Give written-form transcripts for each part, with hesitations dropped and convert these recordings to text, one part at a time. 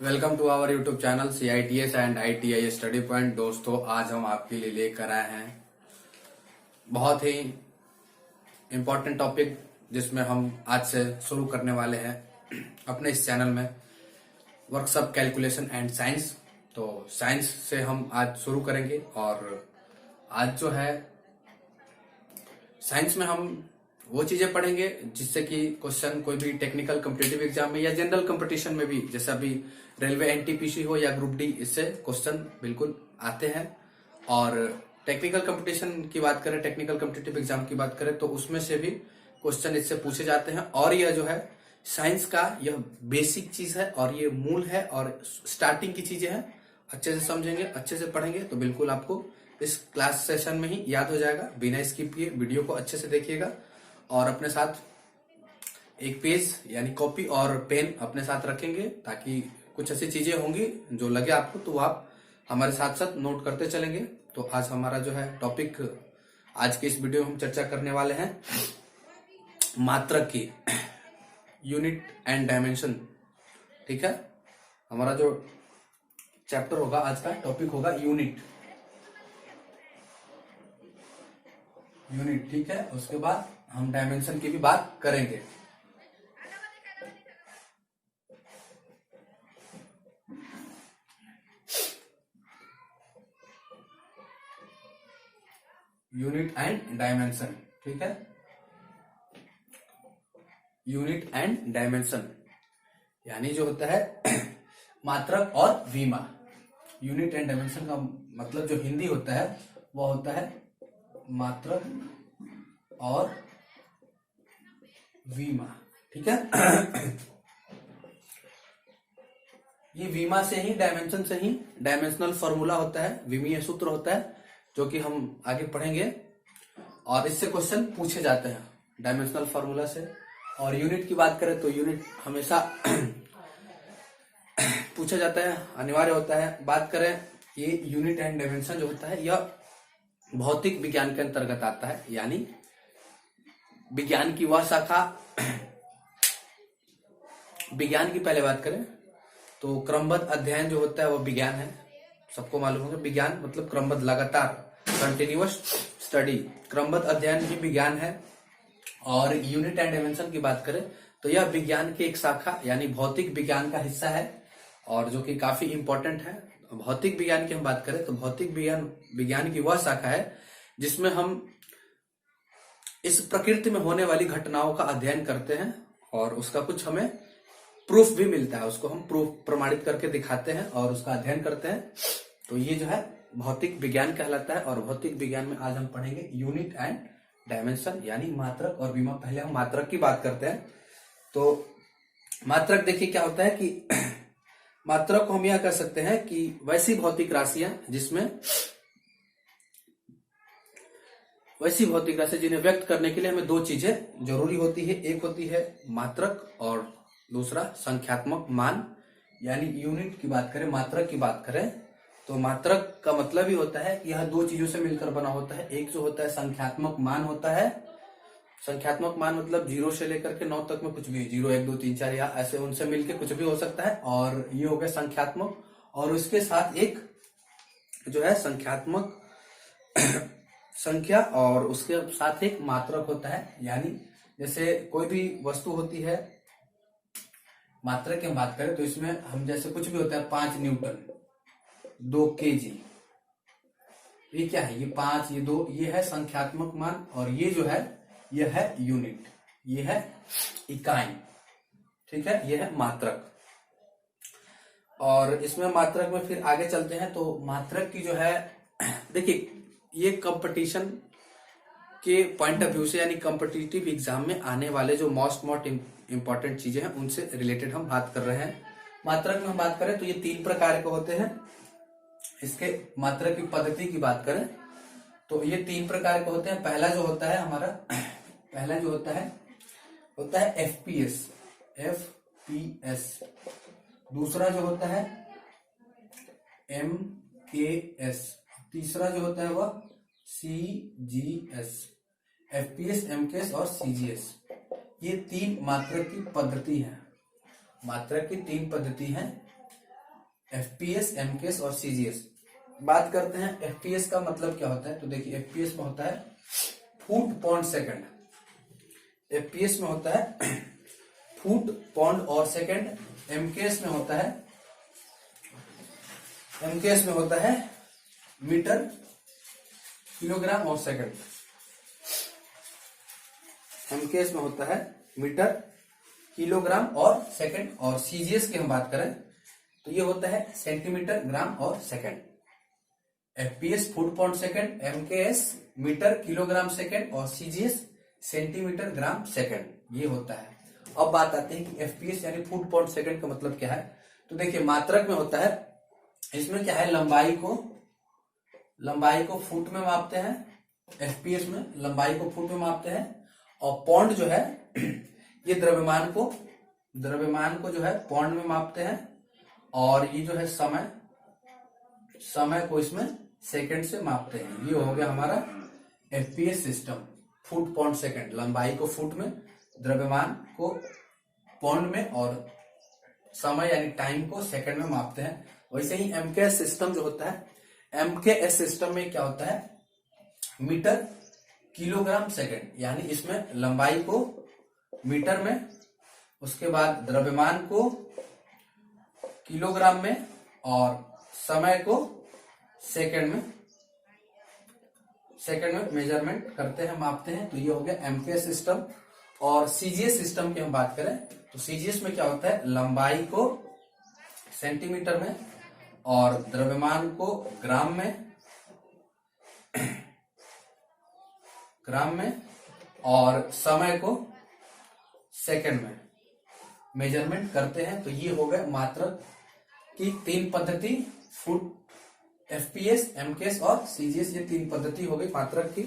Welcome to our YouTube channel CITS and ITI study point. दोस्तों, आज हम आपके लिए लेकर आए हैं बहुत ही इम्पोर्टेंट टॉपिक, जिसमें हम आज से शुरू करने वाले हैं अपने इस चैनल में वर्कशॉप कैलकुलेशन एंड साइंस। तो साइंस से हम आज शुरू करेंगे और आज जो है साइंस में हम वो चीजें पढ़ेंगे जिससे कि क्वेश्चन कोई भी टेक्निकल कॉम्पिटिटिव एग्जाम में या जनरल कंपटीशन में भी, जैसे अभी रेलवे NTPC हो या ग्रुप डी, इससे क्वेश्चन बिल्कुल आते हैं। और टेक्निकल कंपटीशन की बात करें, टेक्निकल कॉम्पिटिटिव एग्जाम की बात करें तो उसमें से भी क्वेश्चन इससे पूछे जाते हैं। और यह जो है साइंस का यह बेसिक चीज है और ये मूल है और स्टार्टिंग की चीजें हैं। अच्छे से समझेंगे, अच्छे से पढ़ेंगे तो बिल्कुल आपको इस क्लास सेशन में ही याद हो जाएगा। बिना स्किप किए वीडियो को अच्छे से देखिएगा और अपने साथ एक पेज यानी कॉपी और पेन अपने साथ रखेंगे, ताकि कुछ ऐसी चीजें होंगी जो लगे आपको तो आप हमारे साथ साथ नोट करते चलेंगे। तो आज हमारा जो है टॉपिक, आज के इस वीडियो में हम चर्चा करने वाले हैं मात्रक की, यूनिट एंड डायमेंशन। ठीक है, हमारा जो चैप्टर होगा, आज का टॉपिक होगा यूनिट। ठीक है, उसके बाद हम डायमेंशन की भी बात करेंगे। यूनिट एंड डायमेंशन, ठीक है, यूनिट एंड डायमेंशन यानी जो होता है मात्रक और विमा। यूनिट एंड डायमेंशन का मतलब जो हिंदी होता है वो होता है मात्रक और विमा। ठीक है ये विमा से ही, डायमेंशन से ही डायमेंशनल फॉर्मूला होता है, विमीय सूत्र होता है, जो कि हम आगे पढ़ेंगे। और इससे क्वेश्चन पूछे जाते हैं डायमेंशनल फॉर्मूला से। और यूनिट की बात करें तो यूनिट हमेशा पूछा जाता है, अनिवार्य होता है। बात करें ये यूनिट एंड डायमेंशन जो होता है यह भौतिक विज्ञान के अंतर्गत आता है, यानी विज्ञान की वह शाखा, विज्ञान की पहले बात करें तो क्रमबद्ध अध्ययन जो होता है वो विज्ञान है। सबको मालूम होगा विज्ञान मतलब क्रमबद्ध, लगातार, कंटिन्यूअस स्टडी, क्रमबद्ध अध्ययन ही विज्ञान है। और यूनिट एंड डायमेंशन की बात करें तो यह विज्ञान की एक शाखा यानी भौतिक विज्ञान का हिस्सा है, और जो कि काफी इंपॉर्टेंट है। भौतिक विज्ञान की हम बात करें तो भौतिक विज्ञान की वह शाखा है जिसमें हम इस प्रकृति में होने वाली घटनाओं का अध्ययन करते हैं और उसका कुछ हमें प्रूफ भी मिलता है, उसको हम प्रूफ प्रमाणित करके दिखाते हैं और उसका अध्ययन करते हैं। तो ये जो है भौतिक विज्ञान कहलाता है। और भौतिक विज्ञान में आज हम पढ़ेंगे यूनिट एंड डायमेंशन यानी मात्रक और विमा। पहले हम मात्रक की बात करते हैं। तो मात्रक देखिए क्या होता है कि मात्रक को हम यह कह सकते हैं कि वैसी भौतिक राशियां जिन्हें व्यक्त करने के लिए हमें दो चीजें जरूरी होती है। एक होती है मात्रक और दूसरा संख्यात्मक मान। यानी यूनिट की बात करें, मात्रक की बात करें तो मात्रक का मतलब ही होता है कि यह दो चीजों से मिलकर बना होता है। एक जो होता है संख्यात्मक मान होता है, संख्यात्मक मान मतलब 0 से लेकर के 9 तक में कुछ भी, 0 1 2 3 4 या ऐसे उनसे मिलकर कुछ भी हो सकता है। और ये हो गया संख्यात्मक। और उसके साथ एक जो है संख्यात्मक संख्या और उसके साथ एक मात्रक होता है। यानी जैसे कोई भी वस्तु होती है, मात्रक की हम बात करें तो इसमें हम जैसे कुछ भी होता है 5 न्यूटन, 2 kg, ये क्या है, ये 5, ये 2, ये है संख्यात्मक मान। और ये जो है यह है यूनिट, ये है इकाई। ठीक है, ये है मात्रक। और इसमें मात्रक में फिर आगे चलते हैं तो मात्रक की जो है, देखिए ये कंपटीशन के पॉइंट ऑफ व्यू से यानी कॉम्पिटिटिव एग्जाम में आने वाले जो मोस्ट इंपॉर्टेंट चीजें हैं उनसे रिलेटेड हम बात कर रहे हैं। मात्रक में हम बात करें तो ये 3 प्रकार के होते हैं। इसके मात्रक की पद्धति की बात करें तो ये 3 प्रकार के होते हैं। पहला जो होता है हमारा, पहला जो होता है FPS। दूसरा जो होता है MKS। तीसरा जो होता है वह CGS। FPS, MKS और CGS, ये 3 मात्रक की पद्धति है। मात्रक की 3 पद्धति हैं। एफपीएस, एमकेएस और सीजीएस। बात करते हैं एफपीएस का मतलब क्या होता है। तो देखिए एफपीएस में होता है फुट पॉइंट सेकंड। एफपीएस में होता है फुट पॉइंट और सेकंड। एमकेएस में होता है मीटर किलोग्राम और सेकंड। एमकेएस में होता है मीटर किलोग्राम और सेकंड। और सीजीएस की हम बात करें तो ये होता है सेंटीमीटर ग्राम और second. FPS foot point second, MKS metre kilogram second और सीजीएस सेंटीमीटर ग्राम सेकंड, ये होता है। अब बात आती है कि एफपीएस यानी फुट पॉइंट सेकंड का मतलब क्या है। तो देखिए मात्रक में होता है, इसमें क्या है, लंबाई को फुट में मापते हैं। एफपीएस में लंबाई को फुट में मापते हैं। और पौंड जो है ये द्रव्यमान को जो है पौंड में मापते हैं। और ये जो है समय को इसमें सेकंड से मापते हैं। ये हो गया हमारा FPS system, foot point second. लंबाई को फुट में, द्रव्यमान को पौंड में और समय यानी टाइम को सेकंड में मापते हैं। वैसे ही एमकेएस सिस्टम जो होता है, एमकेएस सिस्टम में क्या होता है, मीटर किलोग्राम सेकंड, यानी इसमें लंबाई को मीटर में, उसके बाद द्रव्यमान को किलोग्राम में और समय को सेकंड में मेजरमेंट करते हैं, मापते हैं। तो ये हो गया एमकेएस सिस्टम। और सीजीएस सिस्टम की हम बात करें तो सीजीएस में क्या होता है, लंबाई को सेंटीमीटर में और द्रव्यमान को ग्राम में और समय को सेकंड में मेजरमेंट करते हैं। तो ये हो गया मात्रक की 3 पद्धति, फुट, एफपीएस, एमकेएस और सीजीएस, ये 3 पद्धति हो गई मात्रक की।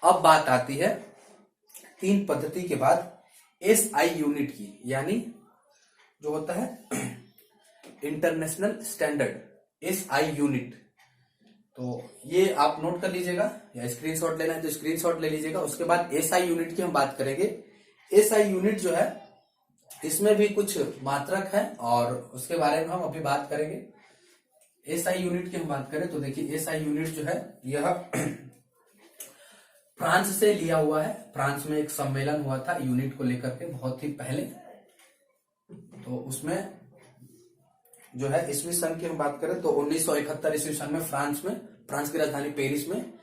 अब बात आती है 3 पद्धति के बाद एसआई यूनिट की, यानी जो होता है इंटरनेशनल स्टैंडर्ड एसआई यूनिट। तो ये आप नोट कर लीजिएगा, या स्क्रीनशॉट लेना है तो स्क्रीनशॉट ले लीजिएगा। उसके बाद एसआई यूनिट की हम बात करेंगे। एसआई यूनिट जो है इसमें भी कुछ मात्रक है और उसके बारे में हम अभी बात करेंगे। एसआई यूनिट की हम बात करें तो देखिए एसआई यूनिट जो है यह फ्रांस से लिया हुआ है। फ्रांस में एक सम्मेलन हुआ था यूनिट को लेकर के बहुत ही पहले। तो उसमें जो है ईस्वी सन की हम बात करें तो 1971 ईस्वी सन में फ्रांस की राजधानी पेरिस में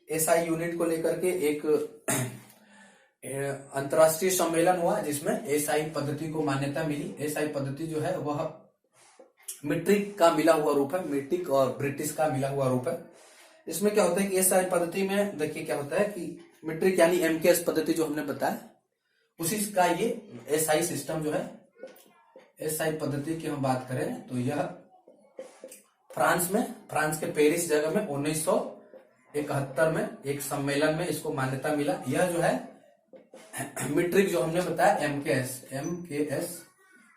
एसआई यूनिट को लेकर के एक अंतरराष्ट्रीय सम्मेलन हुआ, जिसमें एसआई पद्धति को मान्यता मिली। एसआई पद्धति जो है वह मीट्रिक का मिला हुआ रूप है, मीट्रिक और ब्रिटिश का मिला हुआ रूप है। इसमें क्या होता है कि एसआई पद्धति में देखिए क्या होता है कि मीट्रिक यानी एमकेएस पद्धति जो हमने बताया, उसी का ये एसआई सिस्टम जो है, एसआई पद्धति की हम बात करें तो यह फ्रांस के पेरिस जगह में 1971 में एक सम्मेलन में इसको मान्यता मिला। यह जो है मीट्रिक जो हमने बताया एमकेएस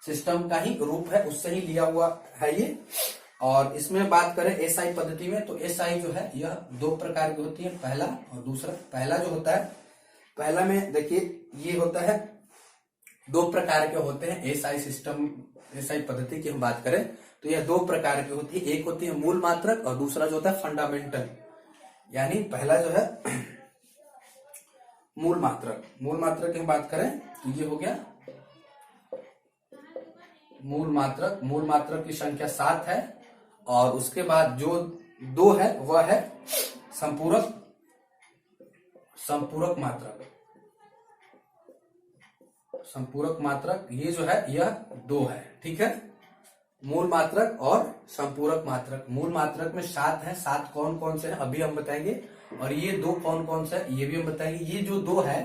सिस्टम का ही रूप है, उससे ही लिया हुआ है ये। और इसमें बात करें एसआई पद्धति में तो एसआई जो है यह 2 प्रकार की होती है, पहला और दूसरा। पहला जो होता है, पहला में देखिए ये होता है 2 प्रकार के होते हैं एसआई सिस्टम। एसआई पद्धति की हम बात करें तो यह 2 प्रकार की होती है। एक होती है मूल मात्रक और दूसरा जो होता है फंडामेंटल। यानी पहला जो है मूल मात्रक की हम बात करें तो ये हो गया मूल मात्रक की संख्या 7 है। और उसके बाद जो 2 है वह है संपूरक मात्रक। ये जो है यह 2 है, ठीक है, मूल मात्रक और संपूरक मात्रक। मूल मात्रक में 7 है, 7 कौन कौन से हैं अभी हम बताएंगे। और ये 2 कौन कौन से है ये भी हम बताएंगे। ये जो 2 है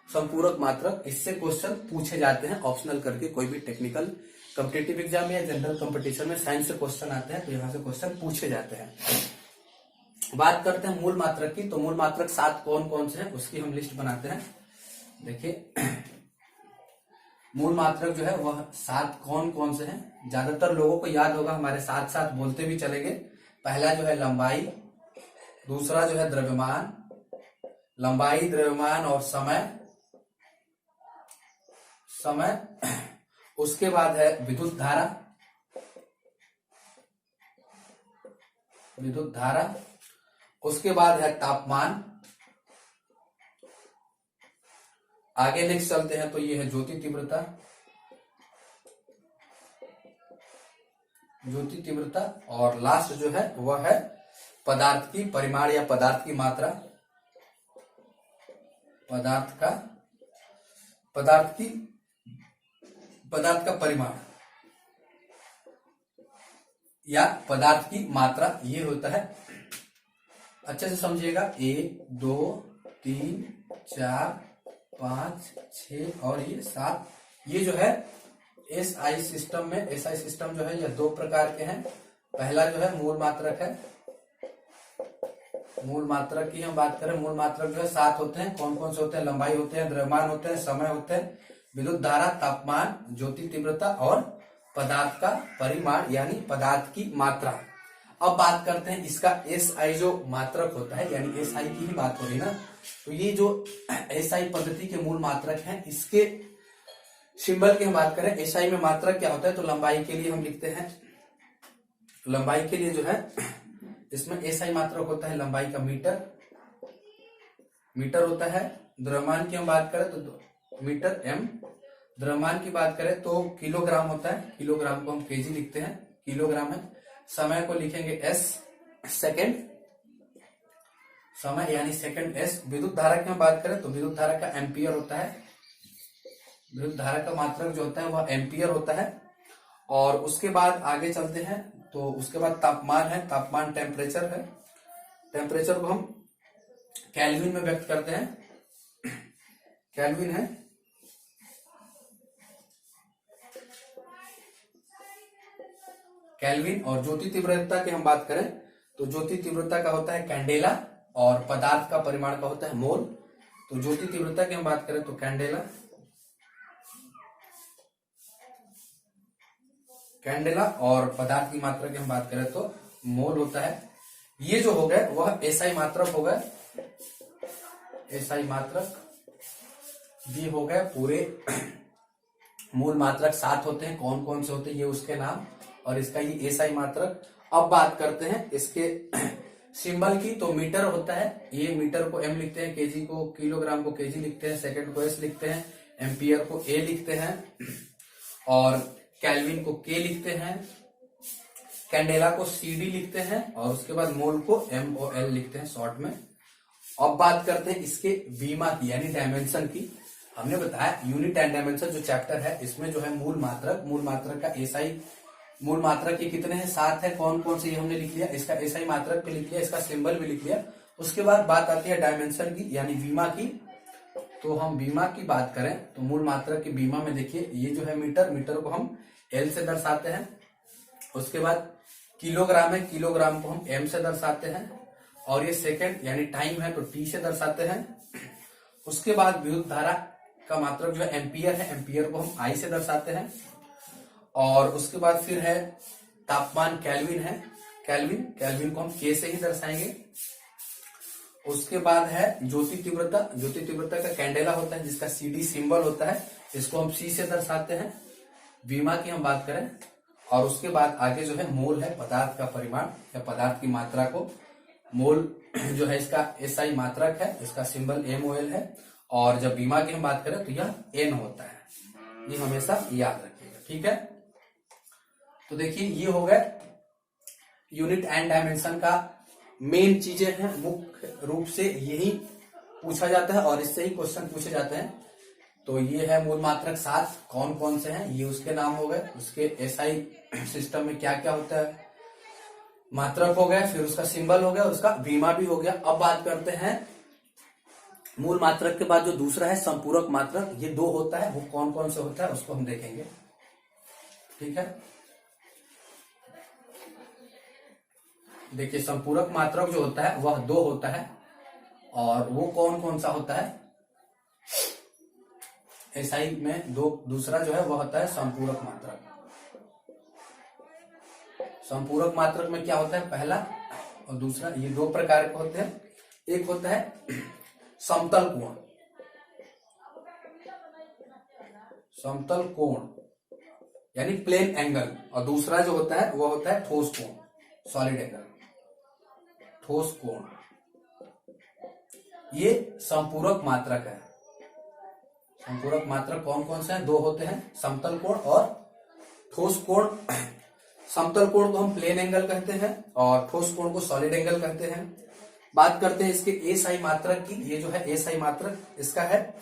संपूरक मात्रक, इससे क्वेश्चन पूछे जाते हैं ऑप्शनल करके। कोई भी टेक्निकल कॉम्पिटिटिव एग्जाम या जनरल कंपटीशन में साइंस से क्वेश्चन आते हैं तो यहाँ से क्वेश्चन पूछे जाते हैं। बात करते हैं मूल मात्रक की। तो मूल मात्रक 7 कौन कौन से हैं उसकी हम लिस्ट बनाते हैं। देखिए मूल मात्रक जो है वह 7 कौन कौन से हैं, ज्यादातर लोगों को याद होगा, हमारे साथ साथ बोलते भी चलेंगे। पहला जो है लंबाई, दूसरा जो है द्रव्यमान, लंबाई, द्रव्यमान और समय। उसके बाद है विद्युत धारा, विद्युत धारा। उसके बाद है तापमान। आगे नेक्स्ट चलते हैं तो ये है ज्योति तीव्रता। ज्योति तीव्रता और लास्ट जो है वह है पदार्थ की परिमाण या पदार्थ की मात्रा। पदार्थ का परिमाण या पदार्थ की मात्रा ये होता है। अच्छे से समझिएगा, 1 2 3 4 5 6 और ये 7। ये जो है एसआई सिस्टम में, एसआई सिस्टम जो है यह 2 प्रकार के हैं। पहला जो है मूल मात्रक है। मूल मात्रक की हम बात करें, मूल मात्रक जो है 7 होते हैं। कौन कौन से होते हैं? लंबाई होते हैं, द्रव्यमान होते हैं, समय होते हैं, विद्युत धारा, तापमान, ज्योति तीव्रता और पदार्थ का परिमाण यानी पदार्थ की मात्रा। अब बात करते हैं इसका एसआई जो मात्रक होता है, यानी एसआई की ही बात हो रही ना, तो ये जो एसआई पद्धति के मूल मात्रक हैं इसके सिंबल की हम बात करें। एसआई में मात्रक क्या होता है? तो लंबाई के लिए हम लिखते हैं, लंबाई के लिए जो है इसमें एसआई मात्रक होता है लंबाई का मीटर होता है। द्रव्यमान की हम बात करें तो मीटर एम। द्रव्यमान की बात करें तो किलोग्राम होता है, किलोग्राम को हम केजी लिखते हैं, किलोग्राम है। समय को लिखेंगे एस, सेकेंड, समय यानी सेकेंड एस। विद्युत धारा की हम बात करें तो विद्युत धारा का एम्पियर होता है। विद्युत धारा का मात्रक जो होता है वह एम्पियर होता है। और उसके बाद आगे चलते हैं तो उसके बाद तापमान है। तापमान टेम्परेचर है। टेम्परेचर को हम केल्विन में व्यक्त करते हैं, केल्विन है। केल्विन। और ज्योति तीव्रता की हम बात करें तो ज्योति तीव्रता का होता है कैंडेला और पदार्थ का परिमाण का होता है मोल। तो ज्योति तीव्रता की हम बात करें तो कैंडेला और पदार्थ की मात्रा की हम बात करें तो मोल होता है। ये जो हो गए वह एसआई मात्रक हो गए, एसआई मात्रक ये हो गए पूरे। मूल मात्रक 7 होते हैं, कौन कौन से होते हैं ये उसके नाम, और इसका ये एसआई मात्रक। अब बात करते हैं इसके सिंबल की। तो मीटर होता है, ये मीटर को एम लिखते हैं, केजी को, किलोग्राम को केजी लिखते हैं, सेकंड को एस लिखते हैं, एम्पियर को ए लिखते हैं और केल्विन को के लिखते हैं, कैंडेला को सीडी लिखते हैं और उसके बाद मोल को MOL लिखते हैं शॉर्ट में। अब बात करते हैं इसके बीमा की यानी डायमेंशन की। हमने बताया यूनिट एंड डायमेंशन जो चैप्टर है इसमें जो है मूल मात्रक का एसआई, मूल मात्रक के कितने हैं? 7 है। कौन कौन से ये हमने लिख लिया, इसका एसआई मात्रक भी लिख लिया, इसका सिंबल भी लिख लिया। उसके बाद बात आती है डायमेंशन की यानी बीमा की। तो हम बीमा की बात करें तो मूल मात्रक की बीमा में देखिए ये जो है मीटर को हम एल से दर्शाते हैं। उसके बाद किलोग्राम है, किलोग्राम को हम एम से दर्शाते हैं। और ये सेकंड यानी टाइम है तो टी से दर्शाते हैं। उसके बाद विद्युत धारा का मात्रक जो है एम्पियर है, एम्पियर को हम आई से दर्शाते हैं। और उसके बाद फिर है तापमान, केल्विन है, केल्विन को हम के से ही दर्शाएंगे। उसके बाद है ज्योति तीव्रता का कैंडेला होता है जिसका सीडी सिंबल होता है, इसको हम सी से दर्शाते हैं। बीमा की हम बात करें और उसके बाद आगे जो है मोल है, पदार्थ का परिमाण या पदार्थ की मात्रा को। मोल जो है इसका एसआई मात्रक है, इसका सिंबल MOL है। और जब बीमा की हम बात करें तो यह N होता है, ये हमेशा याद रखिएगा, ठीक है। तो देखिए ये हो गए यूनिट एंड डायमेंशन का मेन चीजें हैं, मुख्य रूप से यही पूछा जाता है और इससे ही क्वेश्चन पूछे जाते हैं। तो ये है मूल मात्रक 7, कौन कौन से हैं ये उसके नाम हो गए। उसके एसआई सिस्टम में क्या क्या होता है, मात्रक हो गया, फिर उसका सिंबल हो गया, उसका बीमा भी हो गया। अब बात करते हैं मूल मात्रक के बाद जो दूसरा है संपूरक मात्रक, ये 2 होता है, वो कौन कौन से होता है उसको हम देखेंगे, ठीक है। देखिए संपूरक मात्रक जो होता है वह 2 होता है और वो कौन कौन सा होता है एसआई में। दूसरा जो है वह होता है संपूरक मात्रक। संपूरक मात्रक में क्या होता है, पहला और दूसरा, ये 2 प्रकार के होते हैं। एक होता है समतल कोण यानी प्लेन एंगल, और दूसरा जो होता है वह होता है ठोस कोण, सॉलिड एंगल। ठोस कोण, ये संपूरक मात्रक है। संपूरक मात्रक कौन कौन से हैं? दो होते हैं, समतल कोण और ठोस कोण। समतल कोण को हम प्लेन एंगल कहते हैं और ठोस कोण को सॉलिड एंगल कहते हैं। बात करते हैं इसके एसआई मात्रक की। ये जो है एसआई मात्रक, इसका है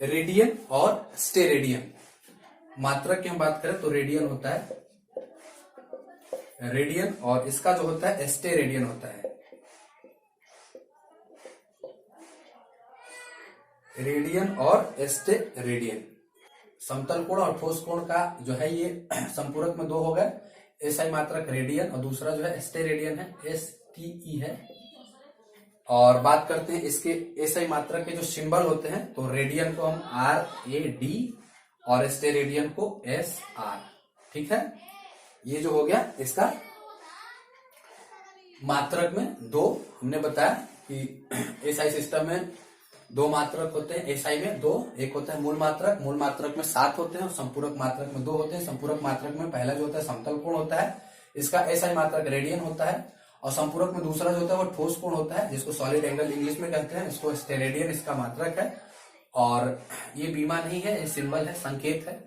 रेडियन और स्टेरेडियन। मात्रक की हम बात करें तो रेडियन होता है, रेडियन, और इसका जो होता है स्टेरेडियन होता है। रेडियन और स्टेरेडियन। समतल कोण और ठोस कोण का जो है ये संपूरक में दो हो गए, एसआई मात्रक रेडियन और दूसरा जो है स्टेरेडियन है, STE है। और बात करते हैं इसके एसआई मात्रक के जो सिंबल होते हैं, तो रेडियन को हम RAD और स्टेरेडियन को SR। ठीक है, ये जो हो गया इसका मात्रक में दो। हमने बताया कि एसआई सिस्टम में दो मात्रक होते हैं, एसआई में दो, एक होता है मूल मात्रक, मूल मात्रक में 7 होते हैं और संपूरक मात्रक में 2 होते हैं। संपूरक मात्रक में पहला जो होता है समतल कोण होता है, इसका एसआई मात्रक रेडियन होता है, और संपूरक में दूसरा जो होता है वो ठोस कोण होता है, जिसको सॉलिड एंगल इंग्लिश में कहते हैं, इसको स्टेरेडियन इसका मात्रक है। और ये बीमा नहीं है, ये सिंबल है, संकेत है,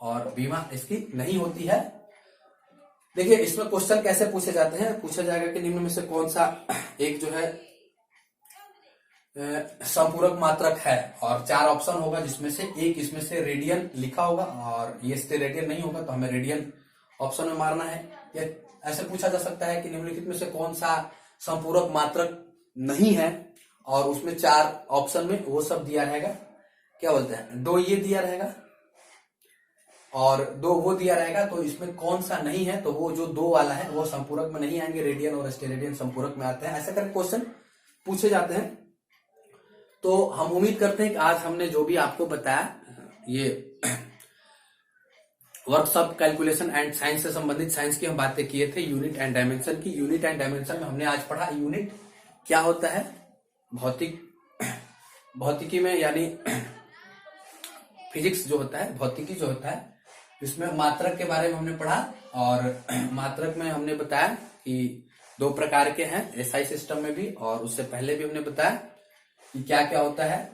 और बीमा इसकी नहीं होती है। देखिए इसमें क्वेश्चन कैसे पूछे जाते हैं, पूछा जाएगा कि निम्न में से कौन सा एक जो है संपूरक मात्रक है, और 4 ऑप्शन होगा जिसमें से एक इसमें से रेडियन लिखा होगा और ये स्टेरेडियन नहीं होगा, तो हमें रेडियन ऑप्शन में मारना है। या ऐसे पूछा जा सकता है कि निम्नलिखित में से कौन सा संपूरक मात्रक नहीं है, और उसमें 4 ऑप्शन में वो सब दिया रहेगा, क्या बोलते हैं, 2 ये दिया रहेगा और 2 वो दिया रहेगा, तो इसमें कौन सा नहीं है, तो वो जो 2 वाला है वो संपूरक में नहीं आएंगे, रेडियन और स्टेरेडियन संपूरक में आते हैं। ऐसे करके क्वेश्चन पूछे जाते हैं। तो हम उम्मीद करते हैं कि आज हमने जो भी आपको बताया, ये वर्कशॉप कैलकुलेशन एंड साइंस से संबंधित साइंस की हम बातें किए थे, यूनिट एंड डायमेंशन की। यूनिट एंड डायमेंशन में हमने आज पढ़ा यूनिट क्या होता है, भौतिकी में, यानी फिजिक्स जो होता है, भौतिकी जो होता है, इसमें मात्रक के बारे में हमने पढ़ा। और मात्रक में हमने बताया कि 2 प्रकार के हैं एसआई सिस्टम में भी, और उससे पहले भी हमने बताया कि क्या क्या होता है,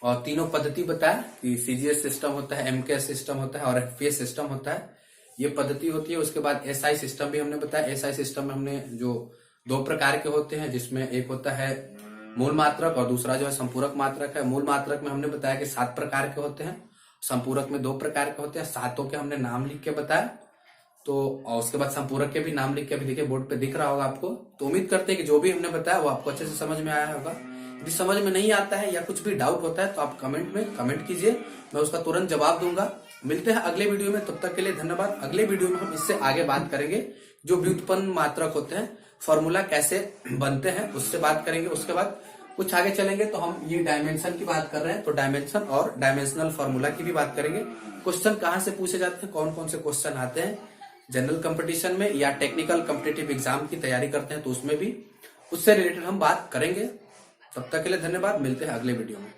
और तीनों पद्धति बताया कि सीजीएस सिस्टम होता है, एमकेएस सिस्टम होता है और एफपीएस सिस्टम होता है, ये पद्धति होती है। उसके बाद एसआई सिस्टम भी हमने बताया। एसआई सिस्टम में हमने जो 2 प्रकार के होते हैं, जिसमें एक होता है मूल मात्रक और दूसरा जो है संपूरक मात्रक है। मूल मात्रक में हमने बताया कि 7 प्रकार के होते हैं, संपूरक में 2 प्रकार के होते हैं, 7 के हमने नाम लिख के बताया। तो और उसके बाद संपूरक के भी नाम लिख के अभी देखिए बोर्ड पे दिख रहा होगा आपको। तो उम्मीद करते हैं कि जो भी हमने बताया वो आपको अच्छे से समझ में आया होगा। यदि समझ में नहीं आता है या कुछ भी डाउट होता है तो आप कमेंट में कमेंट कीजिए, मैं उसका तुरंत जवाब दूंगा। मिलते हैं अगले वीडियो में, तब तक के लिए धन्यवाद। अगले वीडियो में हम इससे आगे बात करेंगे, जो व्युत्पन्न मात्रक होते हैं, फॉर्मूला कैसे बनते हैं उससे बात करेंगे। उसके बाद कुछ आगे चलेंगे तो हम ये डायमेंशन की बात कर रहे हैं, तो डायमेंशन और डायमेंशनल फॉर्मूला की भी बात करेंगे। क्वेश्चन कहाँ से पूछे जाते हैं, कौन कौन से क्वेश्चन आते हैं जनरल कंपटीशन में या टेक्निकल कॉम्पिटिटिव एग्जाम की तैयारी करते हैं तो उसमें भी, उससे रिलेटेड हम बात करेंगे। तब तक के लिए धन्यवाद, मिलते हैं अगले वीडियो में।